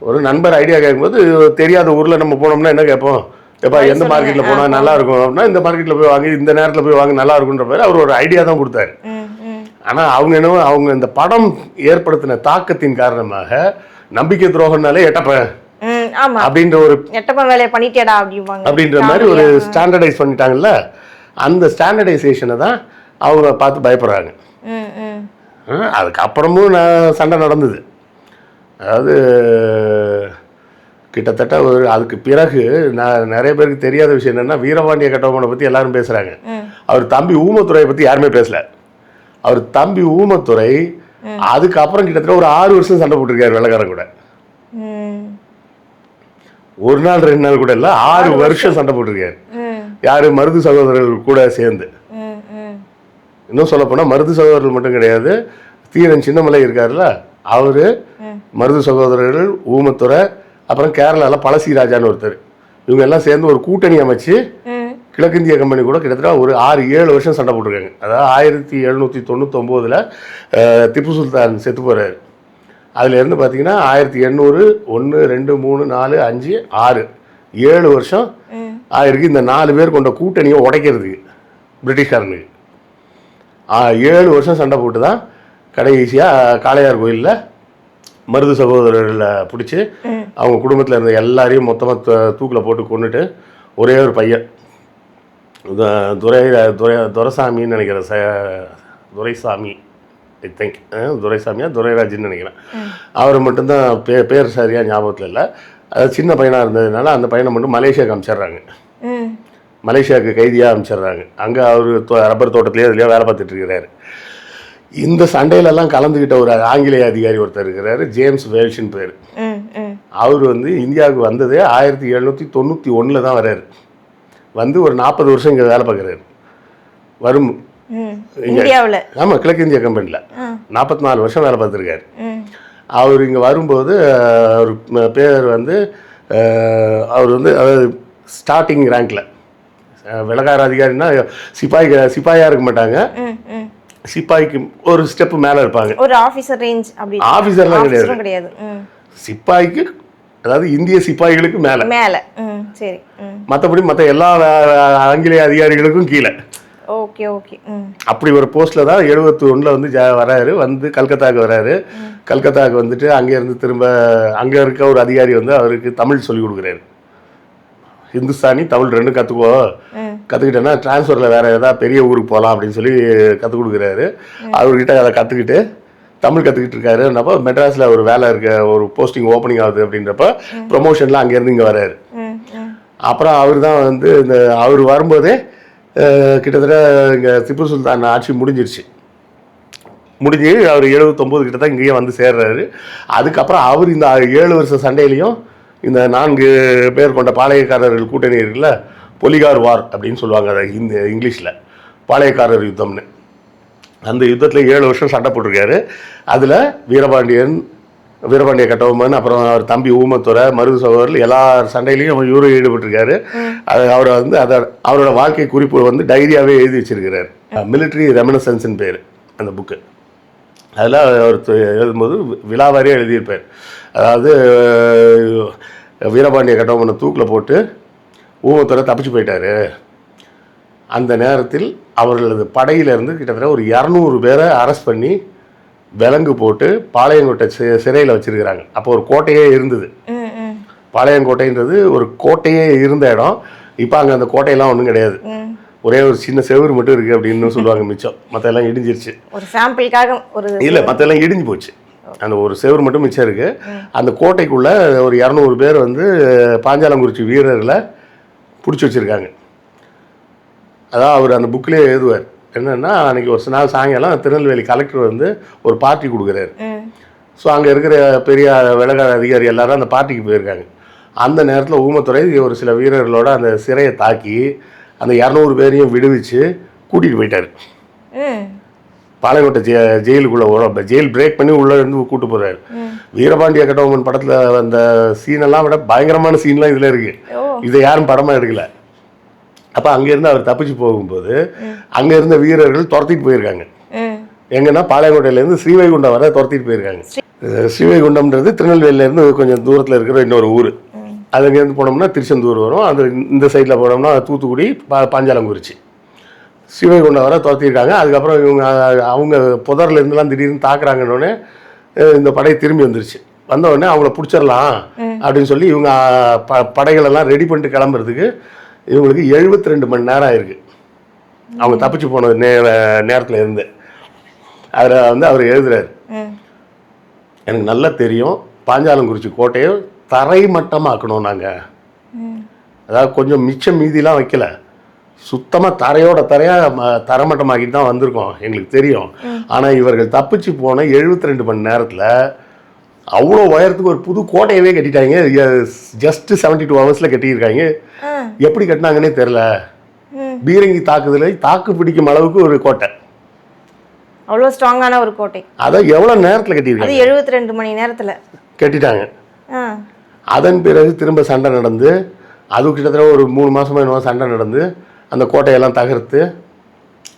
S1: ஒரு நண்பர் ஐடியா கேட்கும்போது, தெரியாத ஊரில் நம்ம போனோம்னா என்ன கேட்போம், எப்போ எந்த மார்க்கெட்டில் போனால் நல்லா இருக்கும் அப்படின்னா இந்த மார்க்கெட்டில் போய் வாங்கி இந்த நேரத்தில் போய் வாங்க நல்லா இருக்குன்ற பேர் அவர் ஒரு ஐடியா தான் கொடுத்தாரு. ஆனால் அவங்க இந்த படம் ஏற்படுத்தின தாக்கத்தின் காரணமாக நம்பிக்கை துரோகம்னாலே எட்டப்பன் அப்படின்ற ஒரு அப்படின்ற மாதிரி ஒரு ஸ்டாண்டர்டைஸ் பண்ணிட்டாங்கல்ல. அந்த ஸ்டாண்டர்டைசேஷனை தான் அவங்க பார்த்து பயப்படுறாங்க. அதுக்கப்புறமும் சண்டை நடந்தது. அதாவது கிட்டத்தட்ட அதுக்கு பிறகு நான் நிறைய பேருக்கு தெரியாத விஷயம் என்னென்னா, வீரபாண்டிய கட்டபொம்மனை பற்றி எல்லாரும் பேசுகிறாங்க, அவர் தம்பி ஊமத்துறையை பற்றி யாருமே பேசல. அவர் தம்பி ஊமத்துறை அதுக்கப்புறம் கிட்டத்தட்ட ஒரு 6 வருஷம் சண்டை போட்டிருக்காரு வெள்ளைக்காரன் கூட. 1 நாள் 2 நாள் கூட இல்லை, 6 வருஷம் சண்டை போட்டிருக்காரு. யாரு? மருது சகோதரர்கள் கூட சேர்ந்து. இன்னும் சொல்ல போனால் மருது சகோதரர்கள் மட்டும் கிடையாது, தீரன் சின்னமலை இருக்காருல்ல, அவரு, மருது சகோதரர்கள், ஊமத்துறை, அப்புறம் கேரளாவில் பழசி ராஜான்னு ஒருத்தர், இவங்க எல்லாம் சேர்ந்து ஒரு கூட்டணி அமைச்சு கிழக்கிந்திய கம்பெனி கூட கிட்டத்தட்ட ஒரு 6-7 வருஷம் சண்டை போட்டிருக்காங்க. அதாவது 1799 திப்பு சுல்தான் செத்து போகிறாரு. அதுலேருந்து பார்த்தீங்கன்னா 1800 1 2 3 4 5 6 7 வருஷம் ஆயிருக்கு இந்த 4 பேர் கொண்ட கூட்டணியை உடைக்கிறதுக்கு பிரிட்டிஷ்காரனுக்கு. 7 வருஷம் சண்டை போட்டு தான் கடைசியாக காளையார் கோயிலில் மருது சகோதரர்களை பிடிச்சி அவங்க குடும்பத்தில் இருந்த எல்லாரையும் மொத்தமாக தூக்கில் போட்டு கொண்டுட்டு ஒரே ஒரு பையன் துரைசாமின்னு நினைக்கிறேன், துரைசாமி ஐ திங்க், துரைசாமியா துரைராஜின்னு நினைக்கிறேன். அவர் மட்டும்தான் பேர் சரியாக ஞாபகத்தில் இல்லை. அது சின்ன பையனாக இருந்ததுனால அந்த பையனை மட்டும் மலேசியாவுக்கு அனுப்பிச்சிட்றாங்க. மலேசியாவுக்கு கைதியாக அனுப்பிச்சிட்றாங்க. அங்கே அவர் ரப்பர் தோட்டத்துலேயே அதுலேயே வேலை பார்த்துட்டு இருக்கிறாரு. இந்த சண்டையிலெல்லாம் கலந்துக்கிட்ட ஒரு ஆங்கிலேய அதிகாரி ஒருத்தர் இருக்கிறாரு, ஜேம்ஸ் வேல்ஷின் பேர். அவர் இந்தியாவுக்கு வந்ததே 1791 தான் வர்றாரு. வந்து ஒரு 40 வருஷம் இங்கே வேலை பார்க்குறாரு.
S2: இந்தியாவில்.
S1: ஆமாம், கிழக்கு இந்தியா கம்பெனியில் 44 வருஷம் வேலை பார்த்துருக்காரு.
S2: ம்.
S1: அவர் இங்கே வரும்போது அவர் பேர் வந்து அவர் வந்து அதாவது ஸ்டார்டிங் ரேங்கில் விலகார அதிகாரின்னா சிப்பாயாக இருக்க மாட்டாங்க.
S2: ம். ம்.
S1: சிப்பாய்க்கு ஒரு ஸ்டெப்பு மேலே இருப்பாங்க.
S2: ஒரு ஆஃபீஸர் ரேஞ்ச் அப்படி.
S1: ஆஃபீஸர்லாம்
S2: கிடையாது.
S1: கிடையாது. சிப்பாய்க்கு அதாவது இந்திய சிப்பாய்களுக்கு மேலே
S2: மேலே. சரி.
S1: மற்றபடி மற்ற எல்லா ஆங்கிலேய அதிகாரிகளுக்கும் கீழே.
S2: Okay okay.
S1: அப்படி ஒரு போஸ்ட்டில் தான் 71 வந்து வராரு. வந்து கல்கத்தாவுக்கு வராரு. கல்கத்தாவுக்கு வந்துட்டு அங்கேருந்து திரும்ப அங்கே இருக்க ஒரு அதிகாரி வந்து அவருக்கு தமிழ் சொல்லிக் கொடுக்குறாரு. ஹிந்துஸ்தானி தமிழ் ரெண்டும் கற்றுக்கோ, கற்றுக்கிட்டேன்னா ட்ரான்ஸ்ஃபரில் வேறு ஏதாவது பெரிய ஊருக்கு போகலாம் அப்படின்னு சொல்லி கற்றுக் கொடுக்குறாரு. அவர்கிட்ட அதை கற்றுக்கிட்டு தமிழ் கற்றுக்கிட்டு இருக்காருன்னப்போ மெட்ராஸில் ஒரு வேலை இருக்க ஒரு போஸ்டிங் ஓப்பனிங் ஆகுது அப்படின்றப்ப ப்ரொமோஷனில் அங்கேருந்து இங்கே வராரு. அப்புறம் அவர் தான் வந்து இந்த அவர் வரும்போதே கிட்டத்தட்ட இங்கே திப்பு சுல்தான் ஆட்சி முடிஞ்சிருச்சு. முடிஞ்சு அவர் 79 கிட்ட தான் இங்கேயே வந்து சேர்றாரு. அதுக்கப்புறம் அவர் இந்த 7 வருஷ சண்டையிலையும் இந்த 4 பேர் கொண்ட பாளையக்காரர்கள் கூட்டணி இருக்குல்ல, பொலிகார் வார் அப்படின்னு சொல்லுவாங்க அதை இங்கிலீஷில், பாளையக்காரர் யுத்தம்னு. அந்த யுத்தத்தில் 7 வருஷம் சண்டை போட்டிருக்காரு. அதில் வீரபாண்டிய கட்டபொம்மன், அப்புறம் அவர் தம்பி ஊமத்துறை, மருது சகோதரர்கள் எல்லா சண்டையிலையும் இவரும் ஈடுபட்டிருக்காரு. அது அவரை வந்து அவரோட வாழ்க்கை குறிப்பு வந்து டைரியாவே எழுதி வச்சிருக்கிறார். மிலிட்ரி ரெமினசன்ஸ்ன்னு பேர் அந்த புக்கு. அதில் அவர் எழுதும்போது விழாவாரியாக எழுதியிருப்பார். அதாவது வீரபாண்டிய கட்டபொம்மனை தூக்கில் போட்டு ஊமத்துறை தப்பிச்சு போயிட்டார். அந்த நேரத்தில் அவர்களது படையிலேருந்து கிட்டத்தட்ட ஒரு 200 பேரை அரெஸ்ட் பண்ணி விலங்கு போட்டு பாளையங்கோட்டை சிறையில் வச்சுருக்கிறாங்க. அப்போ ஒரு கோட்டையே இருந்தது. பாளையங்கோட்டைன்றது ஒரு கோட்டையே இருந்த இடம். இப்போ அங்கே அந்த கோட்டையெல்லாம் ஒன்றும் கிடையாது. ஒரே ஒரு சின்ன செவுறு மட்டும் இருக்குது அப்படின்னு சொல்லுவாங்க. மிச்சம் மற்ற எல்லாம் இடிஞ்சிருச்சு.
S2: ஒரு சாம்பிளுக்காக ஒரு
S1: இல்லை, மற்ற எல்லாம் இடிஞ்சு போச்சு. அந்த ஒரு செவுறு மட்டும் மிச்சம் இருக்குது. அந்த கோட்டைக்குள்ளே ஒரு 200 பேர் வந்து பாஞ்சாலங்குறிச்சி வீரர்களை பிடிச்சி வச்சுருக்காங்க. அதான் அவர் அந்த புக்கிலே எழுதுவார். என்னென்னா, அன்றைக்கி ஒரு நாள் சாயங்காலம் திருநெல்வேலி கலெக்டர் வந்து ஒரு பார்ட்டி கொடுக்குறாரு. ஸோ அங்கே இருக்கிற பெரிய விலகார அதிகாரி எல்லாரும் அந்த பார்ட்டிக்கு போயிருக்காங்க. அந்த நேரத்தில் ஊமத்துறை ஒரு சில வீரர்களோட அந்த சிறையை தாக்கி அந்த 200 பேரையும் விடுவிச்சு கூட்டிகிட்டு போயிட்டார். பாளையங்கோட்டை ஜெயிலுக்குள்ளே ஜெயில் பிரேக் பண்ணி உள்ளே இருந்து கூப்பிட்டு போகிறாரு. வீரபாண்டிய கட்டபொம்மன் படத்தில் அந்த சீனெல்லாம் விட பயங்கரமான சீன்லாம் இதில் இருக்குது. இதை யாரும் படமாக எடுக்கலை. அப்போ அங்கேருந்து அவர் தப்பிச்சு போகும்போது அங்கே இருந்த வீரர்கள் துரத்திட்டு போயிருக்காங்க. எங்கன்னா பாளையங்கோட்டையிலேருந்து ஸ்ரீவைகுண்டம் வர துரத்திட்டு போயிருக்காங்க. ஸ்ரீவைகுண்டம்ன்றது திருநெல்வேலியிலேருந்து கொஞ்சம் தூரத்தில் இருக்கிற இன்னொரு ஊர். அதுங்கேருந்து போனோம்னா திருச்செந்தூர் வரும். அது இந்த சைடில் போனோம்னா தூத்துக்குடி, பாஞ்சாலங்குறிச்சி. ஸ்ரீவைகுண்டம் வர துரத்திருக்காங்க. அதுக்கப்புறம் அவங்க புதரில் இருந்துலாம் திடீர்னு தாக்குறாங்கன்னொடனே இந்த படை திரும்பி வந்துருச்சு. வந்தவுடனே அவங்கள பிடிச்சிடலாம் அப்படின்னு சொல்லி இவங்க படைகளெல்லாம் ரெடி பண்ணிட்டு கிளம்புறதுக்கு இவங்களுக்கு 72 மணி நேரம் ஆயிருக்கு. அவங்க தப்பிச்சு போன நேரத்தில் இருந்து அதில் வந்து அவர் எழுதுறாரு, எனக்கு நல்லா தெரியும் பாஞ்சாலங்குறிச்சி கோட்டையை தரைமட்டமாக்கணும். நாங்கள் அதாவது கொஞ்சம் மிச்சம் மீதிலாம் வைக்கல, சுத்தமாக தரைமட்டமாக்கிட்டு தான் வந்திருக்கோம், எங்களுக்கு தெரியும். ஆனால் இவர்கள் தப்பிச்சு போன 72 மணி நேரத்தில் அவ்வளோ உயரத்துக்கு ஒரு புது கோட்டையவே கட்டிட்டாங்க. ஜஸ்ட் 72 ஹவர்ஸில் கட்டியிருக்காங்க. எப்படி கட்டினாங்கன்னே தெரில. பீரங்கி தாக்குதலை தாக்கு பிடிக்கும் அளவுக்கு ஒரு கோட்டை,
S2: அவ்வளோ ஸ்ட்ராங்கான ஒரு கோட்டை.
S1: அதை எவ்வளோ நேரத்தில் கட்டியிருக்காங்க?
S2: 72 மணி நேரத்தில் கட்டிட்டாங்க.
S1: அதன் பிறகு திரும்ப சண்டை நடந்து, அது கிட்டத்தட்ட ஒரு 3 மாதமாக என்னவோ சண்டை நடந்து அந்த கோட்டையெல்லாம் தகர்த்து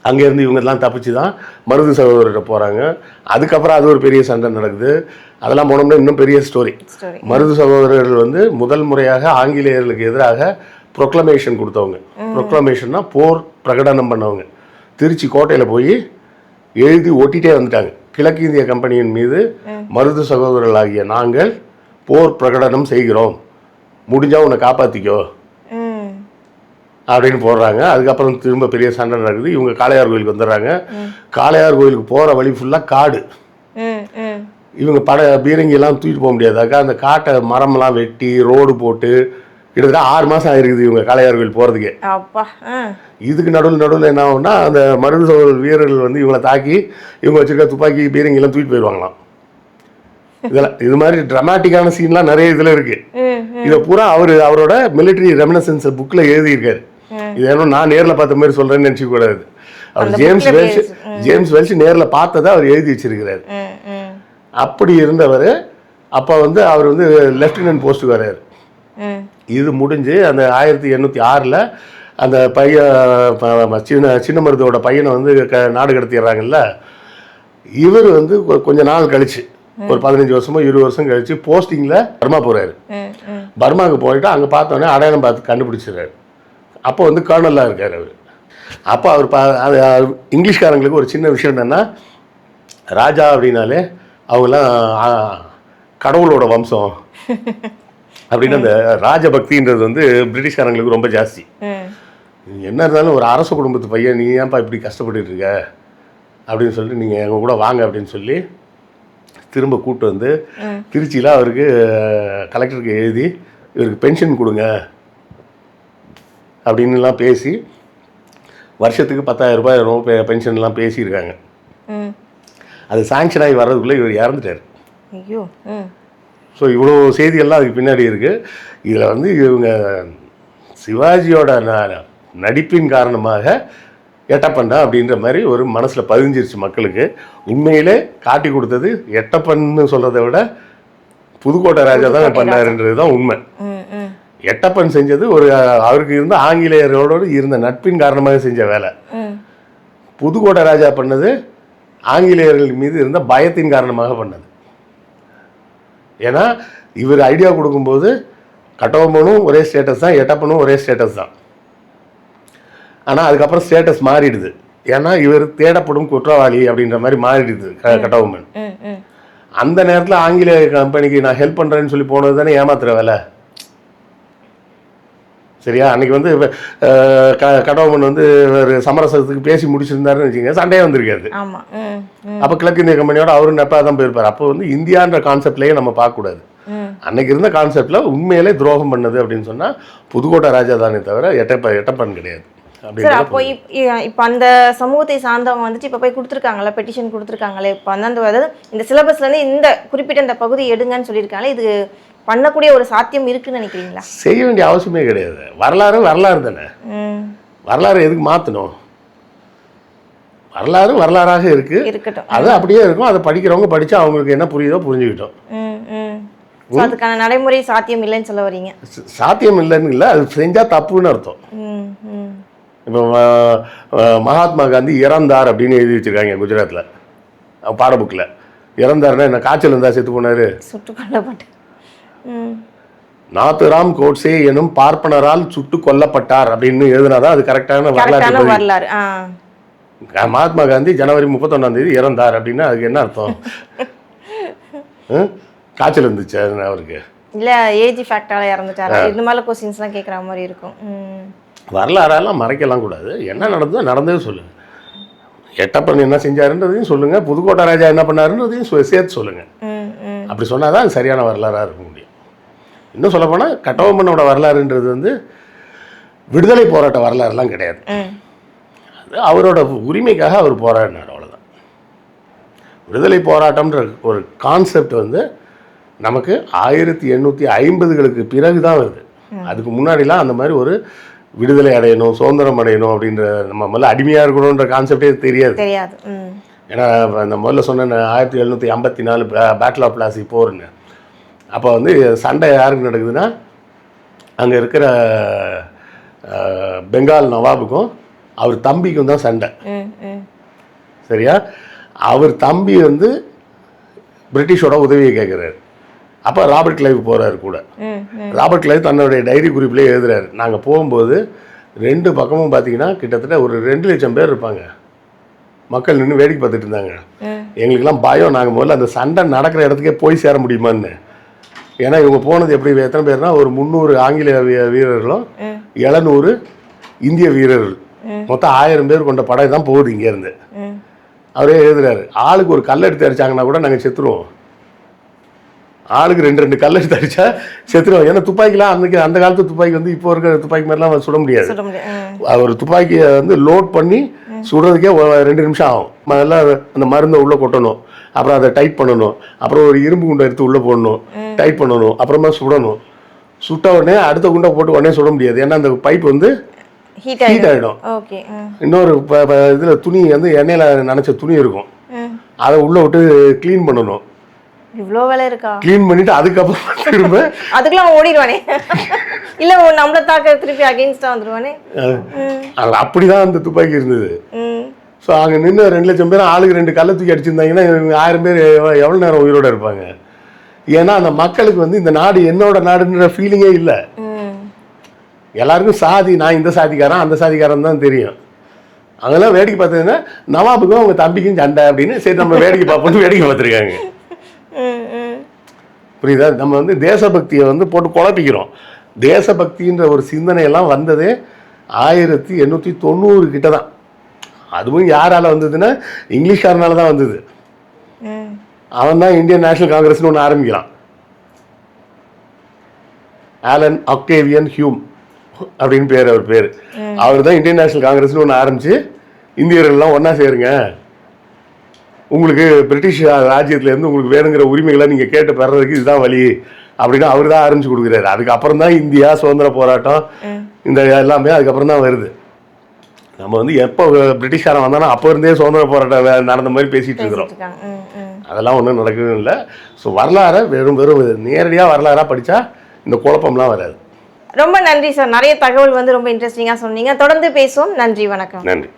S1: அங்கேருந்து இவங்கெல்லாம் தப்பிச்சு தான் மருது சகோதரர்கிட்ட போகிறாங்க. அதுக்கப்புறம் அது ஒரு பெரிய சண்டை நடக்குது. அதெல்லாம் போனோம்னா இன்னும் பெரிய ஸ்டோரி. மருது சகோதரர்கள் வந்து முதல் முறையாக ஆங்கிலேயர்களுக்கு எதிராக ப்ரொக்ளமேஷன் கொடுத்தவங்க. ப்ரொக்ளமேஷன்னா போர் பிரகடனம் பண்ணவங்க. திருச்சி கோட்டையில் போய் எழுதி ஒட்டிகிட்டே வந்துட்டாங்க. கிழக்கு இந்திய கம்பெனியின் மீது மருது சகோதரர்களாகிய நாங்கள் போர் பிரகடனம் செய்கிறோம், முடிஞ்சால் உன்னை காப்பாற்றிக்கோ அப்படின்னு போடுறாங்க. அதுக்கப்புறம் திரும்ப பெரிய சண்டை நடக்குது. இவங்க காளையார் கோயிலுக்கு வந்துடுறாங்க. காளையார் கோயிலுக்கு போகிற வழி ஃபுல்லாக காடு. இவங்க பீரங்கியெல்லாம் தூக்கிட்டு போக முடியாதாக்கா அந்த காட்டை மரமெல்லாம் வெட்டி ரோடு போட்டு கிட்டத்தட்ட 6 மாதம் ஆயிருக்குது இவங்க காளையார் கோயில் போகிறதுக்கே. இதுக்கு நடுவில் என்ன ஆகும்னா, அந்த மருது சகோதரர் வீரர்கள் வந்து இவங்களை தாக்கி இவங்க வச்சுருக்க துப்பாக்கி பீரங்கியெல்லாம் தூக்கிட்டு போயிடுவாங்களாம். இதெல்லாம் இது மாதிரி ட்ராமாட்டிக்கான சீன்லாம் நிறைய இதில் இருக்குது. இதை பூரா அவரோட மிலிட்ரி ரெமினசன்ஸ் புக்கில் எழுதியிருக்காரு. இது ஏன்னா நான் நேரில் பார்த்த மாதிரி சொல்கிறேன்னு நினச்சிக்க கூடாது. அவர் ஜேம்ஸ் வெல்ஷ் நேரில் பார்த்ததை அவர் எழுதி வச்சிருக்கிறார். அப்படி இருந்தவர் அப்போ வந்து அவர் வந்து லெஃப்டினன்ட் போஸ்ட்டுக்கு வர்றாரு. இது முடிஞ்சு அந்த 1806 அந்த பையன் சின்ன மருதோட பையனை வந்து நாடு கடத்திடுறாங்கல்ல. இவர் வந்து கொஞ்ச நாள் கழிச்சு ஒரு 15 வருஷமோ 20 வருஷம் கழிச்சு போஸ்டிங்கில் பர்மா போகிறாரு. பர்மாவுக்கு போயிட்டு அங்கே பார்த்தோன்னே அடையாளம் பார்த்து கண்டுபிடிச்சிடுறாரு. அப்போ வந்து கர்னலாக இருக்கார் அவர். அப்போ அவர் இங்கிலீஷ்காரங்களுக்கு ஒரு சின்ன விஷயம் என்னென்னா, ராஜா அப்படின்னாலே அவங்களாம் கடவுளோட வம்சம் அப்படின்னு அந்த ராஜபக்தின்றது வந்து பிரிட்டிஷ்காரங்களுக்கு ரொம்ப ஜாஸ்தி. என்ன இருந்தாலும் ஒரு அரச குடும்பத்து பையன், நீ ஏன்ப்பா இப்படி கஷ்டப்பட்டு இருக்க அப்படின்னு சொல்லிட்டு நீங்கள் எங்கள் கூட வாங்க அப்படின்னு சொல்லி திரும்ப கூப்பிட்டு வந்து திருச்சியில் அவருக்கு கலெக்டருக்கு எழுதி இவருக்கு பென்ஷன் கொடுங்க அப்படின்லாம் பேசி வருஷத்துக்கு 10,000 ரூபாய் பென்ஷன்லாம் பேசியிருக்காங்க. அது சாங்ஷன் ஆகி வர்றதுக்குள்ளே இவர் இறந்துட்டார்.
S2: ஐயோ.
S1: ஸோ இவ்வளோ செய்திகள்லாம் அதுக்கு பின்னாடி இருக்குது. இதில் வந்து இவங்க சிவாஜியோட நடிப்பின் காரணமாக எட்டப்பன்டா அப்படின்ற மாதிரி ஒரு மனசில் பதிஞ்சிருச்சு மக்களுக்கு. உண்மையிலே காட்டி கொடுத்தது எட்டப்பன்னு சொல்கிறத விட புதுக்கோட்டை ராஜா தான் பண்ணாருன்றது தான் உண்மை. எட்டப்பன் செஞ்சது ஒரு அவருக்கு இருந்த ஆங்கிலேயரோடு இருந்த நட்பின் காரணமாக செஞ்ச வேலை. புதுக்கோட்டை ராஜா பண்ணது ஆங்கிலேயர்கள் மீது இருந்த பயத்தின் காரணமாக பண்ணது. ஏன்னா இவர் ஐடியா கொடுக்கும்போது கட்டபொம்மனும் ஒரே ஸ்டேட்டஸ் தான், எட்டப்பனும் ஒரே ஸ்டேட்டஸ் தான். ஆனால் அதுக்கப்புறம் ஸ்டேட்டஸ் மாறிடுது. ஏன்னா இவர் தேடப்படும் குற்றவாளி அப்படின்ற மாதிரி மாறிடுது கட்டபொம்மன். அந்த நேரத்தில் ஆங்கிலேய கம்பெனிக்கு நான் ஹெல்ப் பண்ணுறேன்னு சொல்லி போனது தானே ஏமாத்துற வேலை. சரியா? அன்றைக்கி வந்து கட்டபொம்மன் வந்து ஒரு சமரசத்துக்கு பேசி முடிச்சிருந்தாருன்னு வச்சுங்க, சண்டையே வந்திருக்காது. அப்போ கிழக்கிந்திய கம்பெனியோட அவரும் நெப்பாக தான் போயிருப்பார். அப்போ வந்து இந்தியான்ற கான்செப்ட்லேயே நம்ம பார்க்கக்கூடாது. அன்னைக்கு இருந்த கான்செப்டில் உண்மையிலே துரோகம் பண்ணது அப்படின்னு சொன்னால் புதுக்கோட்டை ராஜா தானே தவிர எட்டப்பன் கிடையாது.
S2: அப்போ இப்போ அந்த சமூகத்தை சார்ந்தவங்க வந்துட்டு இப்போ போய் கொடுத்துருக்காங்களே, பெட்டிஷன் கொடுத்துருக்காங்களே, இப்போ அந்த அதாவது இந்த சிலபஸ்லேருந்து இந்த குறிப்பிட்ட இந்த பகுதி எடுங்கன்னு சொல்லியிருக்காங்களே, இது பண்ணக்கூடிய ஒரு சாத்தியம் இருக்குன்னு நினைக்கிறீங்களா?
S1: செய்ய வேண்டிய அவசியமே கிடையாது. வரலாறு தானே. வரலாறு எதுக்கு மாற்றணும்? வரலாறாக இருக்கட்டும், அது அப்படியே இருக்கும். அதை படிக்கிறவங்க படித்து அவங்களுக்கு என்ன புரியுதோ புரிஞ்சுக்கிட்டோம்.
S2: அதுக்கான நடைமுறை சாத்தியம் இல்லைன்னு சொல்ல வரீங்க?
S1: சாத்தியம் இல்லைன்னு இல்லை, அது செஞ்சால் தப்புன்னு அர்த்தம். இப்போ மகாத்மா காந்தி இறந்தார் அப்படின்னு எழுதி வச்சிருக்காங்க குஜராத்தில் பாடபுக்கில். இறந்தாருன்னா என்ன, காய்ச்சல் இருந்தால் செத்து போனார்,
S2: சுட்டு கொல்லப்பட்டு.
S1: நாத்துராம் கோட்சே எனும் பார்ப்பனரால் சுட்டு கொல்லப்பட்டார் அப்படின்னு எழுதினாதான் அது கரெக்டான வரலாறு. மகாத்மா காந்தி ஜனவரி 31 இறந்தார் அப்படின்னா அதுக்கு என்ன அர்த்தம்? காய்ச்சல் இருந்துச்சு அவருக்கு,
S2: இல்லை ஏஜ் ஃபேக்டால இறந்துட்டாரா? இந்த மாதிரி கொஸ்டின்ஸ்லாம் கேட்குற மாதிரி இருக்கும்.
S1: வரலாறெல்லாம் மறைக்கலாம் கூடாது. என்ன நடந்ததோ நடந்ததே சொல்லுங்கள். எட்டப்பன் என்ன செஞ்சாருன்றதையும் சொல்லுங்கள், புதுக்கோட்டை ராஜா என்ன பண்ணாருன்றதையும் சேர்த்து சொல்லுங்கள். அப்படி சொன்னால் தான் அது சரியான வரலாறாக இருக்க முடியும். இன்னும் சொல்லப்போனால் கட்டபொம்மனோட வரலாறுன்றது வந்து விடுதலை போராட்ட வரலாறுலாம் கிடையாது. அது அவரோட உரிமைக்காக அவர் போராடினார், அவ்வளோதான். விடுதலை போராட்டம்ன்ற ஒரு கான்செப்ட் வந்து நமக்கு 1850களுக்கு பிறகு தான் வருது. அதுக்கு முன்னாடிலாம் அந்த மாதிரி ஒரு விடுதலை அடையணும், சுதந்திரம் அடையணும் அப்படின்ற, நம்ம முதல்ல அடிமையாக இருக்கணுன்ற கான்செப்டே தெரியாது. ஏன்னா அந்த முதல்ல சொன்ன 1754 பேட்டில் ஆஃப் பிளாசி போர்னு, அப்போ வந்து சண்டை யாருக்கு நடக்குதுன்னா அங்கே இருக்கிற பெங்கால் நவாபுக்கும் அவர் தம்பிக்கும் தான் சண்டை. சரியா? அவர் தம்பி வந்து பிரிட்டிஷோட உதவியை கேட்குறாரு. அப்போ ராபர்ட் கிளைவ் போகிறாரு கூட. ராபர்ட் கிளைவ் தன்னுடைய டைரி குறிப்பிலே எழுதுறாரு, நாங்கள் போகும்போது 2 பக்கமும் பார்த்தீங்கன்னா கிட்டத்தட்ட ஒரு 2 லட்சம் பேர் இருப்பாங்க. மக்கள் நின்று வேடிக்கை பார்த்துட்டு இருந்தாங்க. எங்களுக்கெல்லாம் பயம், நாங்கள் முதல்ல அந்த சண்டை நடக்கிற இடத்துக்கே போய் சேர முடியுமான்னு. ஏன்னா இவங்க போனது எப்படி, எத்தனை பேர்னா ஒரு 300 ஆங்கிலேய வீரர்களும் 700 இந்திய வீரர்கள், மொத்தம் 1000 பேர் கொண்ட படை தான் போகுது இங்கேருந்து. அவரே எழுதுறாரு, ஆளுக்கு ஒரு கல் எடுத்து அடிச்சாங்கன்னா கூட நாங்கள் செத்துருவோம். ஆளுக்கு 2 கல் எடுத்து அடிச்சா செத்துருவோம். ஏன்னா துப்பாக்கிலாம் அந்த காலத்து துப்பாக்கி வந்து இப்போ இருக்கிற துப்பாக்கி மாதிரிலாம் சுட முடியாது. ஒரு துப்பாக்கியை வந்து லோட் பண்ணி சுடுறதுக்கே 2 நிமிஷம் ஆகும். முதல்ல அந்த மருந்தை உள்ளே கொட்டணும், அப்புறம் அதை டைட் பண்ணணும், அப்புறம் ஒரு இரும்பு குண்டை எடுத்து உள்ளே போடணும், டைட் பண்ணணும், அப்புறமா சுடணும். சுட்ட உடனே அடுத்த குண்டை போட்டு உடனே சுட முடியாது. ஏன்னா அந்த பைப் வந்து
S2: ஹீட்
S1: ஹீட்
S2: ஆயிடும்.
S1: ஆகிடும்.
S2: ஓகே.
S1: இன்னொரு இதில் துணி வந்து எண்ணெயில் நனைச்ச துணி இருக்கும், அதை உள்ளே விட்டு க்ளீன் பண்ணணும்.
S2: இவ்வளோ வேலை இருக்கா?
S1: க்ளீன் பண்ணிட்டு அதுக்கப்புறம் திரும்ப
S2: அதுக்கெல்லாம் ஓடிடுவானே இல்லை நம்மளை தாக்க திருப்பி அகெயின்ஸ்டாக வந்துடுவானே.
S1: அப்படிதான் அந்த துப்பாக்கி இருந்தது. ஸோ அங்கே நின்று 2 லட்சம் பேர் ஆளுக்கு 2 கல்லை தூக்கி அடிச்சிருந்தாங்கன்னா 1000 பேர் எவ்வளோ நேரம் உயிரோட இருப்பாங்க? ஏன்னா அந்த மக்களுக்கு வந்து இந்த நாடு என்னோட நாடுன்ற ஃபீலிங்கே இல்லை. எல்லாருக்கும் சாதி, நான் இந்த சாதிக்காரன் அந்த சாதிக்காரன் தான் தெரியும். அதெல்லாம் வேடிக்கை பார்த்ததுன்னா நவாபுக்கும் அவங்க தம்பிக்கும் சண்டை அப்படின்னு சரி நம்ம வேடிக்கை பார்ப்போம்னு வேடிக்கை பார்த்துருக்காங்க. புரியுதா? நம்ம வந்து தேசபக்தியை வந்து போட்டு குழப்பிக்கிறோம். தேசபக்தின்ற ஒரு சிந்தனையெல்லாம் வந்ததே 1890 கிட்ட தான். அதுவும் யாரால வந்ததுன்னா இங்கிலீஷ்காரனால தான் வந்தது. அவன் தான் இந்தியன் நேஷனல் காங்கிரஸ்னு ஒன்று ஆரம்பிக்கிறான். ஆலன் ஆக்டேவியன் ஹியூம் அப்படின்னு பேர், அவர் பேர். அவர் தான் இந்தியன் நேஷனல் காங்கிரஸ்னு ஒன்று ஆரம்பிச்சு இந்தியர்கள்லாம் ஒன்றா சேருங்க, உங்களுக்கு பிரிட்டிஷ் ராஜ்யத்துலேருந்து உங்களுக்கு வேணுங்கிற உரிமைகளை நீங்கள் கேட்டு பெறதுக்கு இதுதான் வழி அப்படின்னு அவர் தான் ஆரம்பிச்சு கொடுக்குறாரு. அதுக்கப்புறம் தான் இந்தியா சுதந்திர போராட்டம் இந்த எல்லாமே அதுக்கப்புறம் தான் வருது. நம்ம வந்து எப்போ பிரிட்டிஷ்காரன் வந்தாலும் அப்போ இருந்தே சுதந்திர போராட்டம் நடந்த மாதிரி பேசிகிட்டு இருக்கிறோம். அதெல்லாம் ஒன்றும் நடக்கவே இல்லை. ஸோ வரலாறை வெறும் நேரடியாக வரலாறாக படித்தா இந்த குழப்பம்லாம் வராது.
S2: ரொம்ப நன்றி சார். நிறைய தகவல் வந்து ரொம்ப இன்ட்ரெஸ்டிங்காக சொன்னீங்க. தொடர்ந்து பேசுவோம். நன்றி, வணக்கம்.
S1: நன்றி.